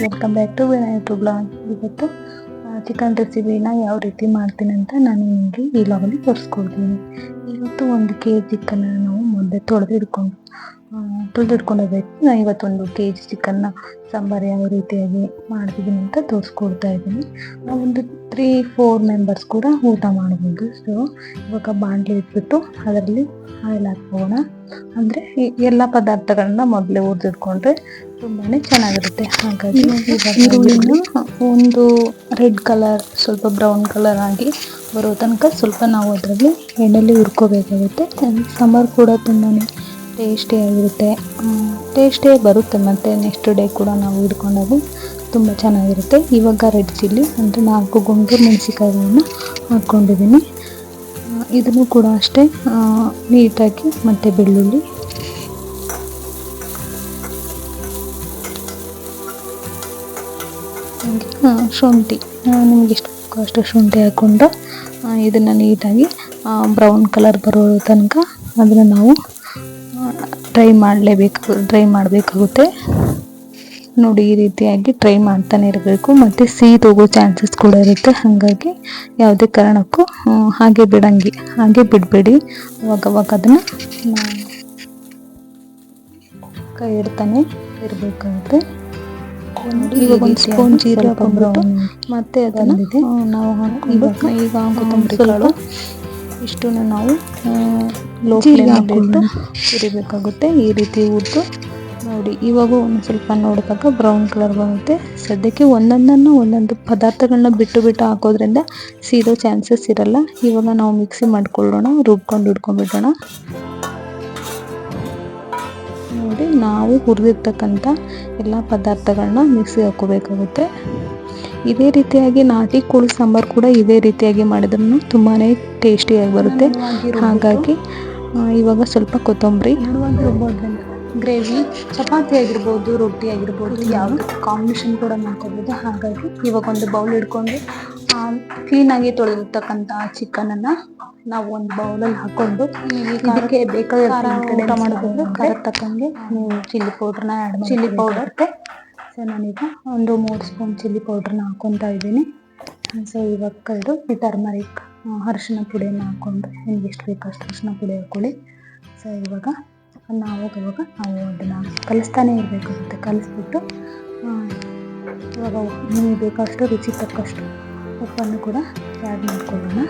Welcome back to Vinayak blog. ಇವತ್ತು chicken ರೆಸಿಪಿನ ಯಾವ ರೀತಿ ಮಾಡ್ತೀನಿ ಅಂತ ನಾನು ನಿಮಗೆ ಈ ವ್ಲಾಗಲ್ಲಿ ತೋರಿಸ್ಕೊಡ್ತೀನಿ. ಇವತ್ತು 1 kg ಚಿಕನ್ನ ನಾವು ಮೊದಲೇ ತೊಳೆದಿಟ್ಕೊಂಡಿರ್ಬೇಕು. ನಾನು ಇವತ್ತೊಂದು kg ಚಿಕನ್ನ ಸಾಂಬಾರು ಯಾವ ರೀತಿಯಾಗಿ ಮಾಡ್ತಿದ್ದೀನಿ ಅಂತ ತೋರಿಸ್ಕೊಡ್ತಾ ಇದ್ದೀನಿ. ಒಂದು 3-4 ಮೆಂಬರ್ಸ್ ಕೂಡ ಊಟ ಮಾಡ್ಬೋದು. ಸೊ ಇವಾಗ ಬಾಣಲೆ ಇಟ್ಬಿಟ್ಟು ಅದರಲ್ಲಿ ಆಯಿಲ್ ಹಾಕೋಣ. ಅಂದರೆ ಎಲ್ಲ ಪದಾರ್ಥಗಳನ್ನ ಮೊದಲೇ ಹುರಿದಿಟ್ಕೊಂಡ್ರೆ ತುಂಬಾ ಚೆನ್ನಾಗಿರುತ್ತೆ. ಹಾಗಾಗಿ ಈರುಳ್ಳಿನ ಒಂದು ರೆಡ್ ಕಲರ್ ಸ್ವಲ್ಪ ಬ್ರೌನ್ ಕಲರ್ ಆಗಿ ಬರೋ ತನಕ ಸ್ವಲ್ಪ ನಾವು ಅದರಲ್ಲಿ ಎಣ್ಣೆಲಿ ಹುರ್ಕೋಬೇಕಾಗುತ್ತೆ. ಸಾಂಬಾರು ಕೂಡ ತುಂಬಾ ಟೇಸ್ಟಿಯಾಗಿರುತ್ತೆ, ಟೇಸ್ಟಿಯಾಗಿ ಬರುತ್ತೆ. ಮತ್ತು ನೆಕ್ಸ್ಟ್ ಡೇ ಕೂಡ ನಾವು ಹಿಡ್ಕೊಂಡಾಗ ತುಂಬ ಚೆನ್ನಾಗಿರುತ್ತೆ. ಇವಾಗ ರೆಡ್ ಚಿಲ್ಲಿ ಅಂದರೆ 4 ಗುಂಡು ಮೆಣಸಿಕಾಯಿಗಳನ್ನ ಹಾಕ್ಕೊಂಡಿದ್ದೀನಿ. ಇದನ್ನು ಕೂಡ ಅಷ್ಟೇ ನೀಟಾಗಿ, ಮತ್ತು ಬೆಳ್ಳುಳ್ಳಿ, ಶುಂಠಿ, ನಿಮ್ಗೆ ಎಷ್ಟು ಬೇಕೋ ಅಷ್ಟು ಶುಂಠಿ ಹಾಕ್ಕೊಂಡು ಇದನ್ನು ನೀಟಾಗಿ ಬ್ರೌನ್ ಕಲರ್ ಬರೋ ತನಕ ಅದನ್ನು ನಾವು ಡ್ರೈ ಮಾಡಬೇಕಾಗುತ್ತೆ. ನೋಡಿ, ಈ ರೀತಿಯಾಗಿ ಡ್ರೈ ಮಾಡ್ತಾನೆ ಇರಬೇಕು. ಮತ್ತು ಸೀದೋಗೋ ಚಾನ್ಸಸ್ ಕೂಡ ಇರುತ್ತೆ. ಹಾಗಾಗಿ ಯಾವುದೇ ಕಾರಣಕ್ಕೂ ಹಾಗೆ ಬಿಡಬೇಡಿ. ಅವಾಗ ಅದನ್ನು ಕೈ ಇಡ್ತಾನೆ ಇರಬೇಕಾಗುತ್ತೆ. ಇವಾಗ ಒಂದು ಸ್ಪೂನ್ ಜೀರಿಗೆ ಹಾಕೊಂಡ್ಬಿಟ್ಟು ಮತ್ತೆ ಅದನ್ನು ನಾವು ಈಗ ಕೊತ್ತಂಬರಿ ಕಾಳು ಇಷ್ಟನ್ನು ನಾವು ಲೋ ಫ್ಲೇಮಲ್ಲಿ ಇಟ್ಟು ಹುರಿಬೇಕಾಗುತ್ತೆ. ಈ ರೀತಿ ಹುರಿದು ನೋಡಿ, ಇವಾಗ ಒಂದು ಸ್ವಲ್ಪ ನೋಡಿದಾಗ ಬ್ರೌನ್ ಕಲರ್ ಬರುತ್ತೆ. ಸದ್ಯಕ್ಕೆ ಒಂದೊಂದು ಪದಾರ್ಥಗಳನ್ನ ಬಿಟ್ಟು ಹಾಕೋದ್ರಿಂದ ಸೀದೋ ಚಾನ್ಸಸ್ ಇರಲ್ಲ. ಇವಾಗ ನಾವು ಮಿಕ್ಸಿ ಮಾಡ್ಕೊಳ್ಳೋಣ, ಇಟ್ಕೊಂಡ್ಬಿಡೋಣ. ನೋಡಿ, ನಾವು ಹುರಿದಿರ್ತಕ್ಕಂಥ ಎಲ್ಲ ಪದಾರ್ಥಗಳನ್ನ ಮಿಕ್ಸಿ ಹಾಕೋಬೇಕಾಗುತ್ತೆ. ಇದೇ ರೀತಿಯಾಗಿ ನಾಟಿ ಕೋಳಿ ಸಾಂಬಾರು ಕೂಡ ಇದೇ ರೀತಿಯಾಗಿ ಮಾಡಿದ್ರೂ ತುಂಬಾ ಟೇಸ್ಟಿಯಾಗಿ ಬರುತ್ತೆ. ಹಾಗಾಗಿ ಇವಾಗ ಸ್ವಲ್ಪ ಕೊತ್ತಂಬರಿ, ಗ್ರೇವಿ ಚಪಾತಿ ಆಗಿರ್ಬೋದು, ರೊಟ್ಟಿ ಆಗಿರ್ಬೋದು, ಯಾವುದೇ ಕಾಂಬಿನೇಷನ್ ಕೂಡ ಮಾಡ್ಕೋಬೋದು. ಹಾಗಾಗಿ ಇವಾಗ ಒಂದು ಬೌಲ್ ಇಟ್ಕೊಂಡು ಕ್ಲೀನಾಗಿ ತೊಳೆದಿರ್ತಕ್ಕಂಥ ಚಿಕನನ್ನು ನಾವು ಒಂದು ಬೌಲಲ್ಲಿ ಹಾಕ್ಕೊಂಡು ಇದಕ್ಕೆ ಬೇಕಾದ ಊಟ ಮಾಡೋದು ಖಾರ ತಕ್ಕಂಗೆ ಚಿಲ್ಲಿ ಪೌಡ್ರನ್ನ ಚಿಲ್ಲಿ ಪೌಡರ್. ಸೊ ನಾನೀಗ ಒಂದು 3 ಸ್ಪೂನ್ ಚಿಲ್ಲಿ ಪೌಡ್ರನ್ನ ಹಾಕ್ಕೊತಾ ಇದ್ದೀನಿ. ಸೊ ಇವಾಗ ಈ ಟರ್ಮರಿಕ್ ಅರಿಶಿನ ಪುಡಿಯನ್ನು ಹಾಕ್ಕೊಂಡು ನಿಮ್ಗೆ ಎಷ್ಟು ಬೇಕೋ ಅಷ್ಟು ಅರಿಶಿನ ಪುಡಿ ಹಾಕ್ಕೊಳ್ಳಿ. ಸೊ ಇವಾಗ ನಾವು ಅದನ್ನು ಕಲಿಸ್ತಾನೆ ಇರಬೇಕಾಗುತ್ತೆ. ಕಲಿಸ್ಬಿಟ್ಟು ಇವಾಗ ನಿಮಗೆ ಬೇಕಷ್ಟು ರುಚಿ ತಕ್ಕಷ್ಟು ಉಪ್ಪನ್ನು ಕೂಡ ಆ್ಯಡ್ ಮಾಡ್ಕೊಳ್ಳೋಣ.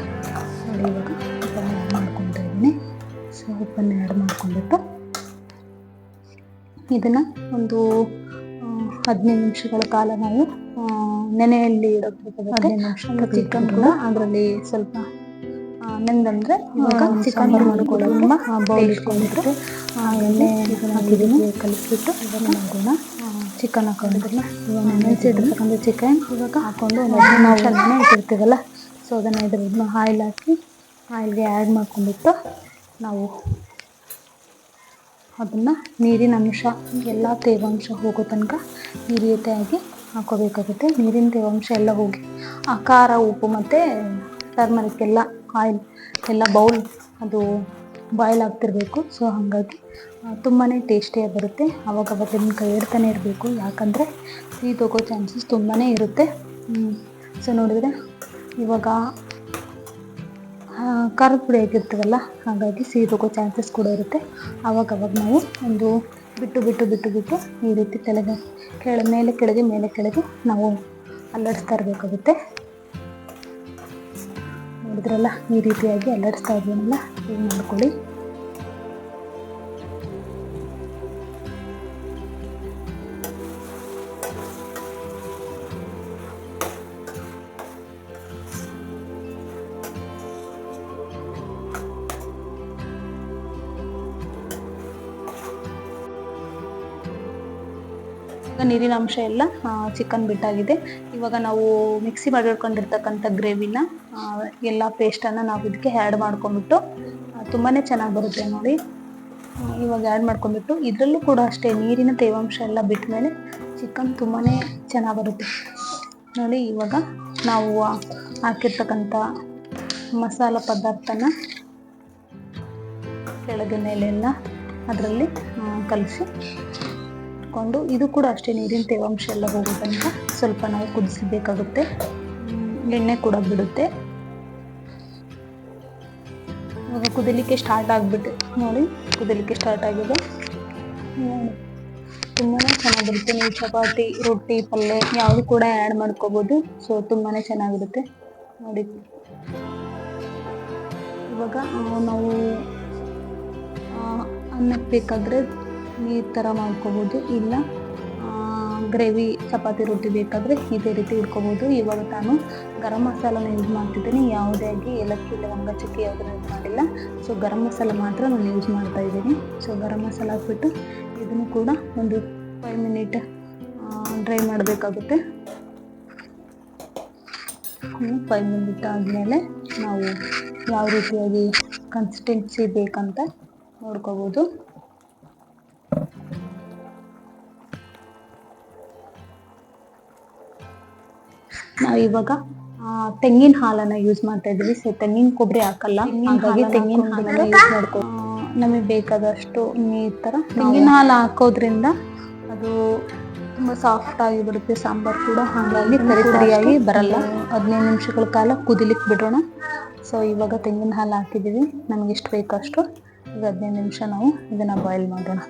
ನೋಡಿ, ಇವಾಗ ಉಪ್ಪನ್ನು ಆ್ಯಡ್ ಮಾಡ್ಕೊತಾ ಇದ್ದೀನಿ. ಸೊ ಉಪ್ಪನ್ನು ಆ್ಯಡ್ ಮಾಡ್ಕೊಂಡ್ಬಿಟ್ಟು ಇದನ್ನು ಒಂದು 15 ನಿಮಿಷಗಳ ಕಾಲ ನಾವು ನೆನೆಯಲ್ಲಿ ಇಡಬೇಕಾಗುತ್ತೆ. 15 ನಿಮಿಷ ಚಿಕನ್ ಕೂಡ ಅದರಲ್ಲಿ ಸ್ವಲ್ಪ ನೆಂದಂದರೆ ಇವಾಗ ಚಿಕನ್ ಮಾಡ್ಕೊಳ್ಳೋಣ. ಬೌಲ್ ಇಟ್ಕೊಂಡ್ಬಿಟ್ಟು ಎಣ್ಣೆ ಹಾಕಿದ್ದೀನಿ, ಕಲಿಸ್ಬಿಟ್ಟು ಇದನ್ನು ಮಾಡೋಣ. ಚಿಕನ್ ಹಾಕೊಂಡಿದ್ರಲ್ಲ, ಇವಾಗ ನೆನೆಸಿಟ್ಟಿರ್ತಕ್ಕಂಥ ಚಿಕನ್ ಇವಾಗ ಹಾಕ್ಕೊಂಡು ಒಂದು 15 ನಿಮಿಷ ನೆನೆ ಇಟ್ಟಿರ್ತೀವಲ್ಲ, ಸೊ ಅದನ್ನು ಇದನ್ನು ಆಯಿಲ್ಗೆ ಆ್ಯಡ್ ಮಾಡ್ಕೊಂಡ್ಬಿಟ್ಟು ನಾವು ಅದನ್ನು ನೀರಿನ ಅಂಶ ಎಲ್ಲ ತೇವಾಂಶ ಹೋಗೋ ತನಕ ಈ ರೀತಿಯಾಗಿ ಹಾಕೋಬೇಕಾಗುತ್ತೆ. ನೀರಿನ ತೇವಾಂಶ ಎಲ್ಲ ಹೋಗಿ ಆ ಖಾರ, ಉಪ್ಪು ಮತ್ತು ಟರ್ಮರಿಕ್ ಆಯಿಲ್ ಎಲ್ಲ ಬೌಲ್ ಅದು ಬಾಯ್ಲ್ ಆಗ್ತಿರಬೇಕು. ಸೊ ಹಾಗಾಗಿ ತುಂಬಾ ಟೇಸ್ಟಿಯಾಗಿ ಬರುತ್ತೆ. ಅವಾಗ ಅದನ್ನು ಕೈ ಇಡ್ತಾನೆ ಇರಬೇಕು, ಯಾಕಂದರೆ ಸೀದೋಗೋ ಚಾನ್ಸಸ್ ತುಂಬಾ ಇರುತ್ತೆ. ಸೊ ನೋಡಿದರೆ ಇವಾಗ ಖಾರದ ಪುಡಿ ಆಗಿರ್ತದಲ್ಲ, ಹಾಗಾಗಿ ಸೀದೋಗೋ ಚಾನ್ಸಸ್ ಕೂಡ ಇರುತ್ತೆ. ಅವಾಗ ನಾವು ಒಂದು ಬಿಟ್ಟು ಈ ರೀತಿ ಮೇಲೆ ಕೆಳಗೆ ನಾವು ಅಲ್ಲಾಡಿಸ್ತಾ ಇರಬೇಕಾಗುತ್ತೆ. ನೋಡಿದ್ರಲ್ಲ, ಈ ರೀತಿಯಾಗಿ ಅಲ್ಲಾಡಿಸ್ತಾ ಇದ್ದೀನಲ್ಲ, ಹೀಗೆ ಮಾಡ್ಕೊಳ್ಳಿ. ನೀರಿನ ಅಂಶ ಎಲ್ಲ ಚಿಕನ್ ಬಿಟ್ಟಾಗಿದೆ. ಇವಾಗ ನಾವು ಮಿಕ್ಸಿ ಮಾಡಿಟ್ಕೊಂಡಿರ್ತಕ್ಕಂಥ ಗ್ರೇವಿನ ಎಲ್ಲ ಪೇಸ್ಟನ್ನು ನಾವು ಇದಕ್ಕೆ ಆ್ಯಡ್ ಮಾಡ್ಕೊಂಡ್ಬಿಟ್ಟು ತುಂಬಾ ಚೆನ್ನಾಗಿ ಬರುತ್ತೆ. ನೋಡಿ, ಇವಾಗ ಆ್ಯಡ್ ಮಾಡ್ಕೊಂಡ್ಬಿಟ್ಟು ಇದರಲ್ಲೂ ಕೂಡ ಅಷ್ಟೇ ನೀರಿನ ತೇವಾಂಶ ಎಲ್ಲ ಬಿಟ್ಟ ಮೇಲೆ ಚಿಕನ್ ತುಂಬಾ ಚೆನ್ನಾಗಿ ಬರುತ್ತೆ. ನೋಡಿ, ಇವಾಗ ನಾವು ಹಾಕಿರ್ತಕ್ಕಂಥ ಮಸಾಲ ಪದಾರ್ಥನ ಕೆಳಗೆ ಮೇಲೆಲ್ಲ ಅದರಲ್ಲಿ ಕಲಸಿ ಹಾಕ್ಕೊಂಡು ಇದು ಕೂಡ ಅಷ್ಟೇ ನೀರಿನ ತೇವಾಂಶ ಎಲ್ಲ ಹೋಗೋ ತನಕ ಸ್ವಲ್ಪ ನಾವು ಕುದಿಸಬೇಕಾಗುತ್ತೆ. ಎಣ್ಣೆ ಕೂಡ ಬಿಡುತ್ತೆ. ಇವಾಗ ಕುದಿಲಿಕ್ಕೆ ಸ್ಟಾರ್ಟ್ ಆಗಿಬಿಟ್ಟು ನೋಡಿ, ಕುದಿಲಿಕ್ಕೆ ಸ್ಟಾರ್ಟ್ ಆಗಿದೆ. ತುಂಬಾ ಚೆನ್ನಾಗಿರುತ್ತೆ. ನೀವು ಚಪಾತಿ, ರೊಟ್ಟಿ, ಪಲ್ಯ ಯಾವುದು ಕೂಡ ಆ್ಯಡ್ ಮಾಡ್ಕೋಬೋದು. ಸೊ ತುಂಬಾ ಚೆನ್ನಾಗಿರುತ್ತೆ ನೋಡಿ. ಇವಾಗ ನಾವು ಅನ್ನಕ್ಕೆ ಬೇಕಾದರೆ ನೀರು ಥರ ಮಾಡ್ಕೋಬೋದು, ಇಲ್ಲ ಗ್ರೇವಿ ಚಪಾತಿ ರೊಟ್ಟಿ ಬೇಕಾದರೆ ಇದೇ ರೀತಿ ಇಟ್ಕೋಬೋದು. ಇವಾಗ ನಾನು ಗರಂ ಮಸಾಲಾನ ಯೂಸ್ ಮಾಡ್ತಿದ್ದೀನಿ. ಯಾವುದೇ ಆಗಿ ಏಲಕ್ಕಿ, ಲವಂಗ, ಚಕ್ಕೆ ಯಾವುದನ್ನು ಯೂಸ್ ಮಾಡಿಲ್ಲ. ಸೊ ಗರಂ ಮಸಾಲ ಮಾತ್ರ ನಾನು ಯೂಸ್ ಮಾಡ್ತಾ ಇದ್ದೀನಿ. ಸೊ ಗರಂ ಮಸಾಲ ಹಾಕ್ಬಿಟ್ಟು ಇದನ್ನು ಕೂಡ ಒಂದು 5 ಮಿನಿಟ್ ಡ್ರೈ ಮಾಡಬೇಕಾಗುತ್ತೆ. 5 ಮಿನಿಟ್ ಆದಮೇಲೆ ನಾವು ಯಾವ ರೀತಿಯಾಗಿ ಕನ್ಸಿಸ್ಟೆನ್ಸಿ ಬೇಕಂತ ನೋಡ್ಕೋಬೋದು. ನಾವು ಇವಾಗ ತೆಂಗಿನ ಹಾಲನ್ನು ಯೂಸ್ ಮಾಡ್ತಾ ಇದ್ದೀವಿ. ಸೊ ತೆಂಗಿನ ಕೊಬ್ಬರಿ ಹಾಕಲ್ಲ, ಹಾಗಾಗಿ ತೆಂಗಿನ ಹಾಲನ್ನು ಯೂಸ್ ಮಾಡ್ಕೊ. ನಮಗೆ ಬೇಕಾದಷ್ಟು ನೀರು ಥರ ತೆಂಗಿನ ಹಾಲು ಹಾಕೋದ್ರಿಂದ ಅದು ತುಂಬ ಸಾಫ್ಟಾಗಿ ಬರುತ್ತೆ ಸಾಂಬಾರು ಕೂಡ, ಹಾಗಾಗಿ ತರಿಯಾಗಿ ಬರಲ್ಲ. 15 ನಿಮಿಷಗಳ ಕಾಲ ಕುದಿಲಿಕ್ಕೆ ಬಿಡೋಣ. ಸೊ ಇವಾಗ ತೆಂಗಿನ ಹಾಲು ಹಾಕಿದ್ದೀವಿ, ನಮಗೆ ಎಷ್ಟು ಬೇಕಷ್ಟು. ಈಗ 15 ನಿಮಿಷ ನಾವು ಇದನ್ನು ಬಾಯ್ಲ್ ಮಾಡೋಣ.